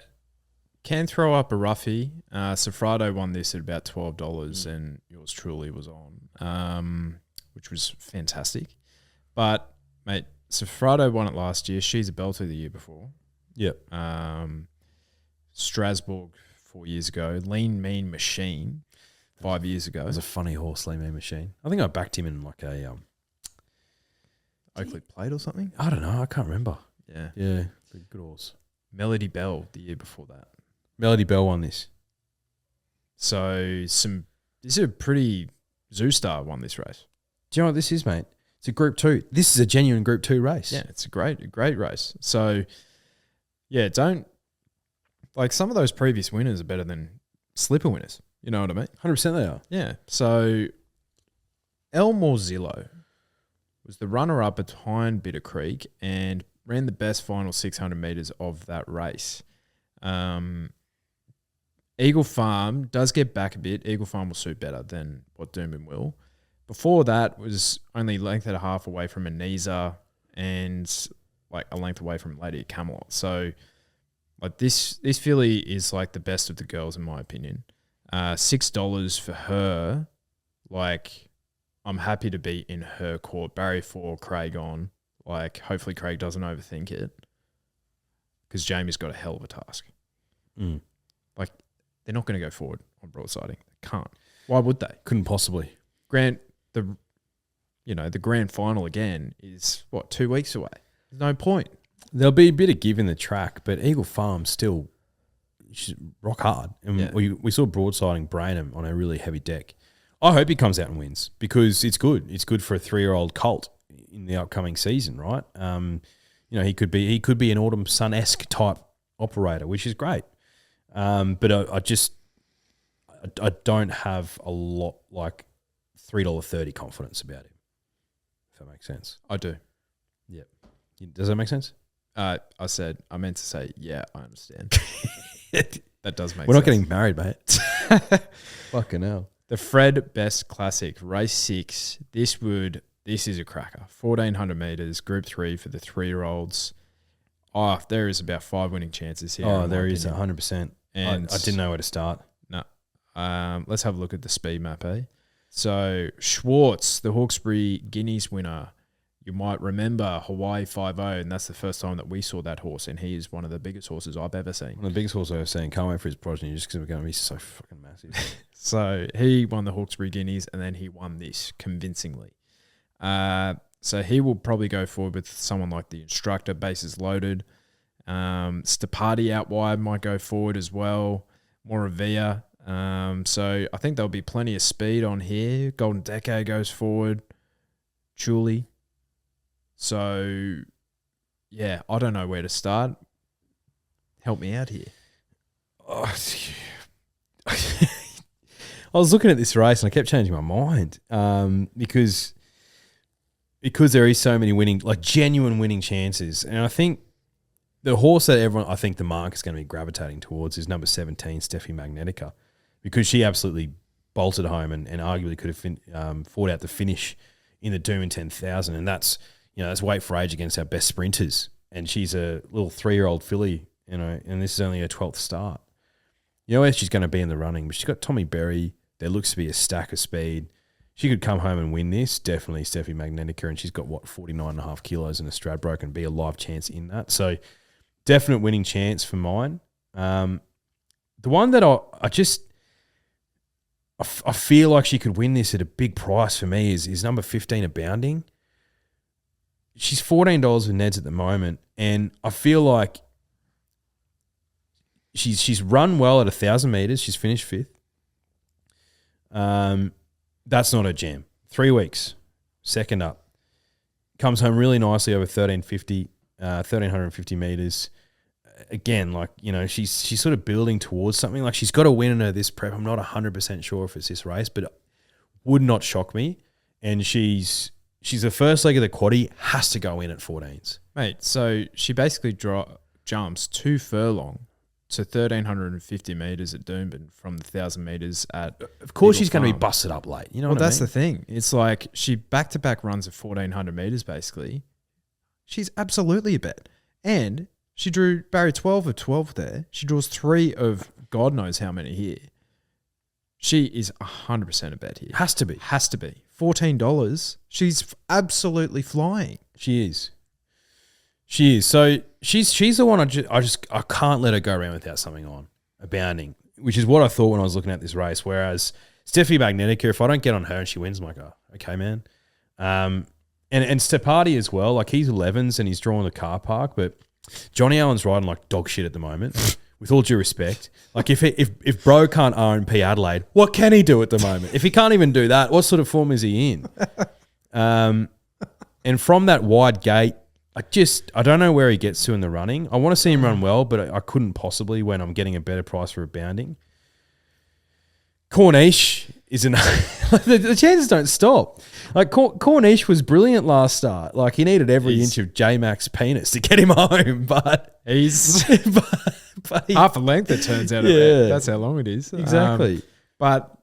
Can throw up a roughie. Sofrado won this at about $12 and yours truly was on, which was fantastic. But, mate, Sofrado won it last year. She's a belter the year before. Yep. Strasbourg 4 years ago. Lean Mean Machine 5 years ago. It was a funny horse, Lean Mean Machine. I think I backed him in like a... Oakley Plate or something? I don't know. I can't remember. Yeah. Yeah. Good horse. Melody Bell the year before that. Melody Bell won this. So this is a pretty... Zoostar won this race. Do you know what this is, mate? It's a Group 2. This is a genuine Group 2 race. Yeah, it's a great race. So, yeah, don't... Like, some of those previous winners are better than slipper winners. You know what I mean? 100% they are. Yeah. So, El Morzillo was the runner-up behind Bitter Creek and ran the best final 600 metres of that race. Eagle Farm does get back a bit. Eagle Farm will suit better than what Doomben will. Before that was only length and a half away from Anisa and like a length away from Lady of Camelot. So like this filly is like the best of the girls in my opinion. $6 for her. Like I'm happy to be in her court. Barrier 4, Craig on. Like hopefully Craig doesn't overthink it because Jamie's got a hell of a task. Like they're not going to go forward on broadsiding. They can't. Why would they? Couldn't possibly. The grand final again is what, 2 weeks away. There's no point. There'll be a bit of give in the track, but Eagle Farm still rock hard. And Yeah. we saw broadsiding Brainham on a really heavy deck. I hope he comes out and wins because it's good. It's good for a 3-year-old colt in the upcoming season, right? He could be an Autumn Sun-esque type operator, which is great. But I don't have a lot like $3.30 confidence about him. If that makes sense. I do. Yep. Does that make sense? I meant to say, yeah, I understand. That does make sense. We're not getting married, mate. Fucking hell. The Fred Best Classic, race 6. This is a cracker. 1,400 metres, Group 3 for the 3-year-olds. Oh, there is about 5 winning chances here. Oh, there is 100%. And I didn't know where to start. No. Let's have a look at the speed map, eh? So, Schwartz, the Hawkesbury Guineas winner. You might remember Hawaii 5-0, and that's the first time that we saw that horse, and he is one of the biggest horses I've ever seen. One of the biggest horses I've ever seen. Can't wait for his progeny just because we're going to be so fucking massive. So, he won the Hawkesbury Guineas, and then he won this convincingly. So, he will probably go forward with someone like the Instructor, bases loaded. Stapati out wide might go forward as well. Moravia. So I think there'll be plenty of speed on here. Golden Decade goes forward. Julie. So, yeah, I don't know where to start. Help me out here. Oh, I was looking at this race and I kept changing my mind because there is so many winning, like genuine winning chances. And I think the horse that I think the mark is going to be gravitating towards is number 17, Steffi Magnetica, because she absolutely bolted home and arguably could have fought out the finish in the Doom and 10,000. And that's weight for age against our best sprinters. And she's a little 3-year-old filly, and this is only her 12th start. You know where she's going to be in the running, but she's got Tommy Berry. There looks to be a stack of speed. She could come home and win this, definitely Steffi Magnetica, and she's got, 49.5 kilos in a Stradbroke and be a live chance in that. So definite winning chance for mine. The one that I feel like she could win this at a big price for me is number 15, Abounding. She's $14 with Neds at the moment, and I feel like she's run well at 1,000 metres. She's finished 5th. That's not her jam. 3 weeks, second up. Comes home really nicely over 1,350 metres. Again, she's sort of building towards something. Like, she's got a win in her this prep. I'm not 100% sure if it's this race, but it would not shock me. And she's the first leg of the quaddie, has to go in at 14s. Mate, so she basically jumps 2 furlong to 1,350 metres at Doomben from the 1,000 metres at... Of course she's going to be busted up late. You know what I mean? That's the thing. It's like she back-to-back runs of 1,400 metres, basically. She's absolutely a bet. And she drew barrier 12 of 12 there. She draws 3 of God knows how many here. She is 100% a bet here. Has to be. Has to be. $14. She's absolutely flying. She is. So she's the one I can't let her go around without something on. Abounding, which is what I thought when I was looking at this race. Whereas Steffi Magnetica, if I don't get on her and she wins, I'm like, oh, okay, man. And Stepati as well. Like, he's 11s and he's drawing the car park, but Johnny Allen's riding like dog shit at the moment. With all due respect, like if Bro can't RNP Adelaide, what can he do at the moment? If he can't even do that, what sort of form is he in? And from that wide gate, I don't know where he gets to in the running. I want to see him run well, but I couldn't possibly when I'm getting a better price for Abounding. Corniche is the chances don't stop. Like, Corniche was brilliant last start. Like, he needed every inch of J-Mac's penis to get him home, but he's but half a length, it turns out. Yeah. That's how long it is. Exactly. But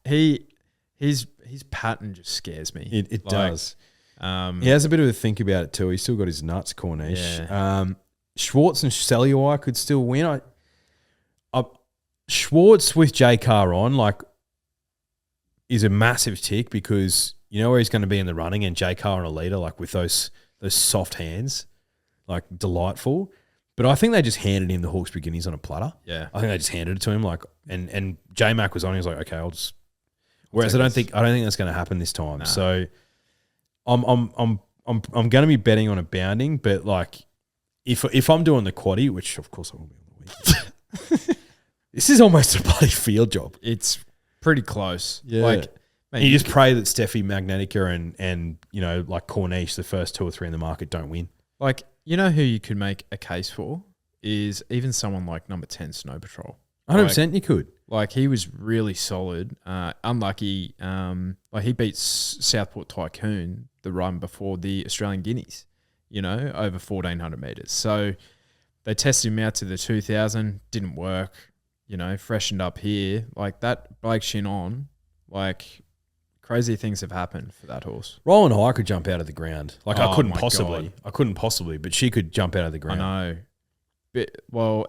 his pattern just scares me. It does. He has a bit of a think about it too. He's still got his nuts, Corniche. Yeah. Schwartz and Selluai could still win. Schwartz with J Car on, is a massive tick because you know where he's going to be in the running, and J Car on a leader, with those soft hands, delightful. But I think they just handed him the Hawkesbury Guineas on a platter. Yeah, I think they just handed it to him, and J Mac was on. He was like, okay, I'll just. Whereas I don't think that's going to happen this time. Nah. So I'm going to be betting on Abounding, but if I'm doing the quaddie, which of course I will be on the week. This is almost a bloody field job. It's pretty close. Yeah. You just pray that Steffi Magnetica and Corniche, the first 2 or 3 in the market, don't win. You know who you could make a case for is even someone like number 10, Snow Patrol. 100% you could. He was really solid. Unlucky. He beat Southport Tycoon the run before the Australian Guineas, over 1,400 metres. So they tested him out to the 2,000, didn't work. Freshened up here. That Blake Shin on, crazy things have happened for that horse. Roland High could jump out of the ground. I couldn't possibly, but she could jump out of the ground. I know. But,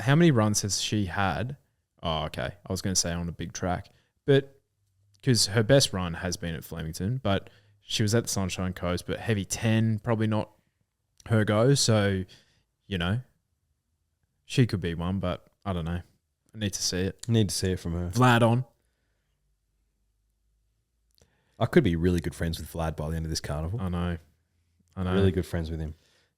how many runs has she had? Oh, okay. I was going to say on a big track. But, because her best run has been at Flemington, but she was at the Sunshine Coast, but heavy 10, probably not her go. So, she could be one, but I don't know. I need to see it. Need to see it from her. Vlad on. I could be really good friends with Vlad by the end of this carnival. I know. Really good friends with him.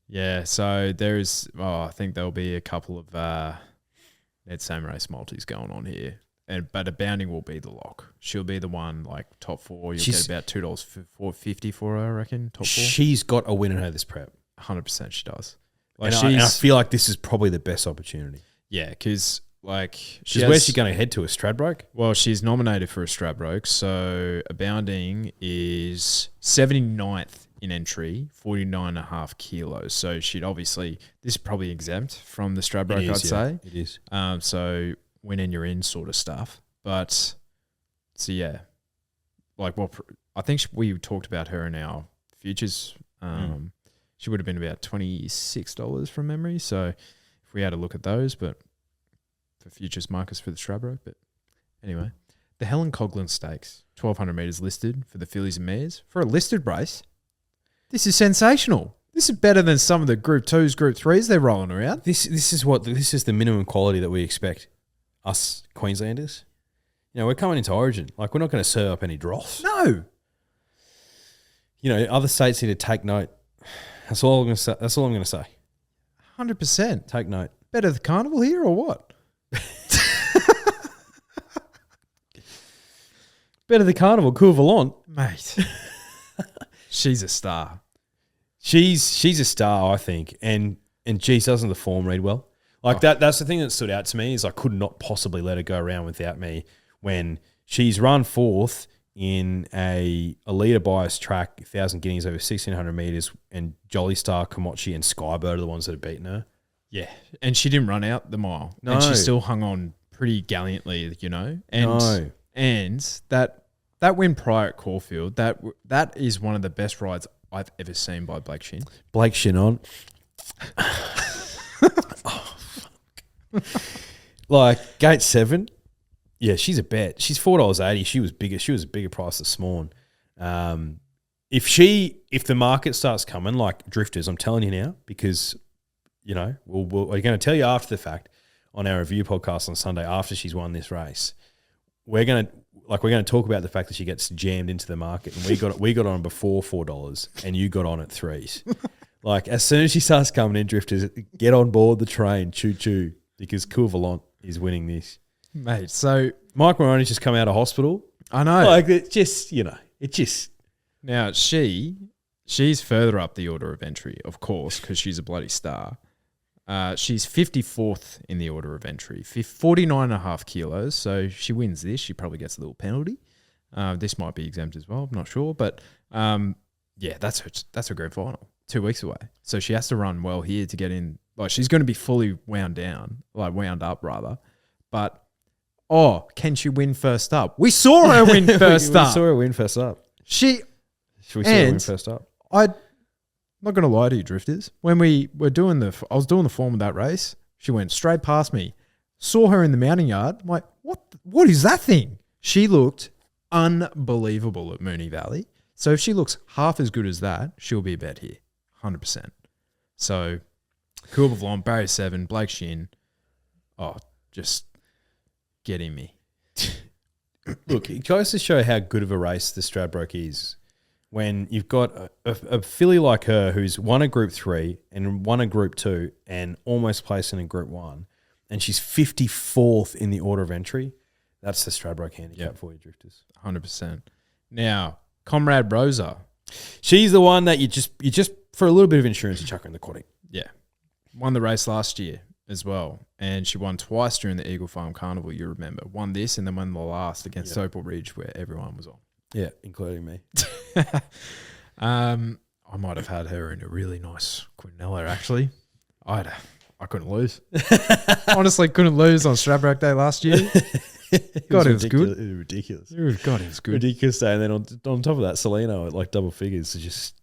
Yeah, so there is... I think there'll be a couple of Ned Sam Race multis going on here. but a bounding will be the lock. She'll be the one like top 4. You'll She's- get about $2.50 for her, I reckon. Top 4. She's got a win in her this prep. 100% she does. And I feel like this is probably the best opportunity. Yeah, because like Where's she going to head to? A Stradbroke? Well, she's nominated for a Stradbroke, so a bounding is 79th in entry, 49.5 kilos. So she'd obviously, this is probably exempt from the Stradbroke, I'd say. It is. So win and you're in sort of stuff. But so yeah, like I think we talked about her in our futures. She would have been about $26 from memory. So if we had a look at those, but for futures markers for the Stradbroke. But anyway, the Helen Coghlan Stakes, 1,200 metres listed for the fillies and mares. For a listed race, this is sensational. This is better than some of the Group 2s, Group 3s they're rolling around. This is the minimum quality that we expect us Queenslanders. You know, we're coming into Origin. Like, we're not going to serve up any dross. No. You know, other states need to take note. That's all I'm going to say. That's all I'm going to say. 100%. Take note. Better the carnival here or what? Better the carnival, cool volant. Mate. She's a star. She's a star, I think. And geez, doesn't the form read well? Like that's the thing that stood out to me is I could not possibly let her go around without me when she's run 4th in a leader bias track, 1,000 guineas over 1,600 metres, and Jolly Star, Komochi, and Skybird are the ones that have beaten her. Yeah. And she didn't run out the mile. No. And she still hung on pretty gallantly, you know? And that win prior at Caulfield, that is one of the best rides I've ever seen by Blake Shin. Blake Shinnon. Like gate 7, yeah, she's a bet. She's $4.80. She was bigger. She was a bigger price this morning. If the market starts coming like drifters, I'm telling you now, because you know we're going to tell you after the fact on our review podcast on Sunday after she's won this race. We're going to talk about the fact that she gets jammed into the market, and we got on before $4, and you got on at 3s. Like as soon as she starts coming in, drifters, get on board the train, choo choo, because Cool Volant is winning this, Mate, so Mike Maroney's just come out of hospital. I know. Like it just, you know, it just. Now she's further up the order of entry, of course, because she's a bloody star. She's 54th in the order of entry, 49.5 kilos. So she wins this. She probably gets a little penalty. This might be exempt as well. I'm not sure, but yeah, that's her grand final. 2 weeks away. So she has to run well here to get in. Like she's going to be fully wound up rather. But can she win first up? We saw her win first up. We saw her win first up. Should we see her win first up? I'm not going to lie to you, drifters. When I was doing the form of that race, she went straight past me. Saw her in the mounting yard. I'm like, what is that thing? She looked unbelievable at Moonee Valley. So if she looks half as good as that, she'll be a bet here. 100%. So, Cool Volant, Barrier 7, Blake Shin. Just get in me. Look, it goes to show how good of a race the Stradbroke is when you've got a filly like her who's won a Group 3 and won a Group 2 and almost placed in a Group 1, and she's 54th in the order of entry. That's the Stradbroke handicap for you, drifters. 100%. Now, Comrade Rosa. She's the one that you just for a little bit of insurance, you chuck her in the quadding. Yeah. Won the race last year as well. And she won twice during the Eagle Farm Carnival, you remember. Won this and then won the last against Opal Ridge where everyone was on. Yeah, including me. I might have had her in a really nice Quinella, actually. I couldn't lose. Honestly, couldn't lose on Stradbroke Day last year. God, it was good. It was ridiculous. God, it was good. Ridiculous day. And then on top of that, Salino at like double figures. It's just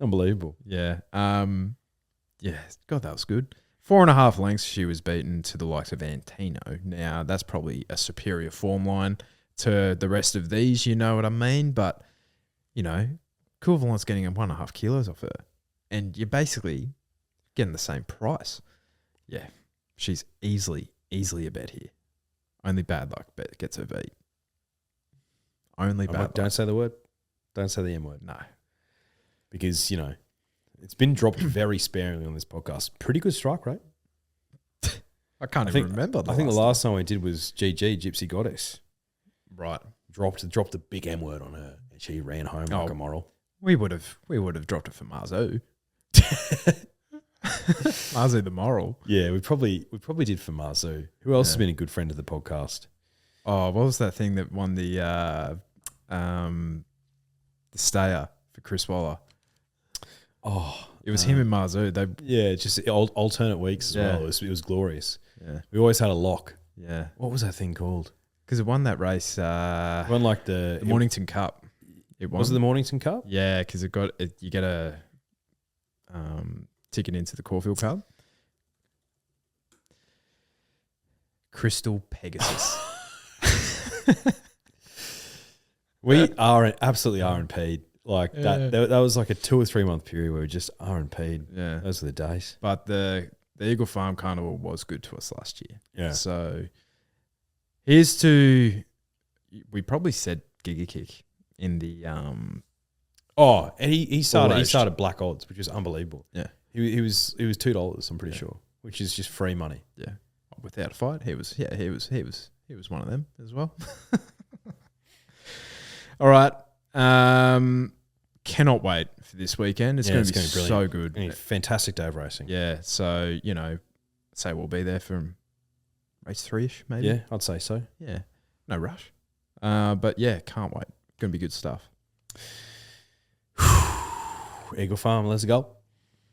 unbelievable. Yeah. Yeah. God, that was good. 4.5 lengths she was beaten to the likes of Antino. Now, that's probably a superior form line to the rest of these, you know what I mean? But, you know, Cool Volant's getting 1.5 kilos off her. And you're basically getting the same price. Yeah. She's easily a bet here. Only bad luck gets her beat. Only bad luck. Don't say the word. Don't say the M word. No. Because, you know, it's been dropped very sparingly on this podcast. Pretty good strike rate. I can't even remember. I think the last time we did was GG, Gypsy Goddess. Right. Dropped the big M word on her, and she ran home like a moral. We would have dropped it for Marzo. Marzo the moral. Yeah, we probably did for Marzo. Who else has been a good friend of the podcast? Oh, what was that thing that won the stayer for Chris Waller? Oh, it was him and Marzo. Just alternate weeks as well. It was glorious. Yeah, we always had a lock. Yeah, what was that thing called? Because it won that race. It won like the Mornington Cup. It won. Was it the Mornington Cup? Yeah, because you get a ticket into the Caulfield Cup. Crystal Pegasus. We absolutely RNP'd. Like that was like a 2 or 3 month period where we just RNP'd. Yeah. Those were the days. But the Eagle Farm Carnival was good to us last year. Yeah. So here's to, we probably said Giga Kick in the and he started black odds, which was unbelievable. Yeah. He was $2, I'm pretty sure, which is just free money. Yeah. Without a fight, he was one of them as well. All right. Cannot wait for this weekend. It's going to be so good. A fantastic day of racing. Yeah. So, say we'll be there from race 3-ish, maybe. Yeah, I'd say so. Yeah. No rush. But yeah, can't wait. Going to be good stuff. Eagle Farm, let's go.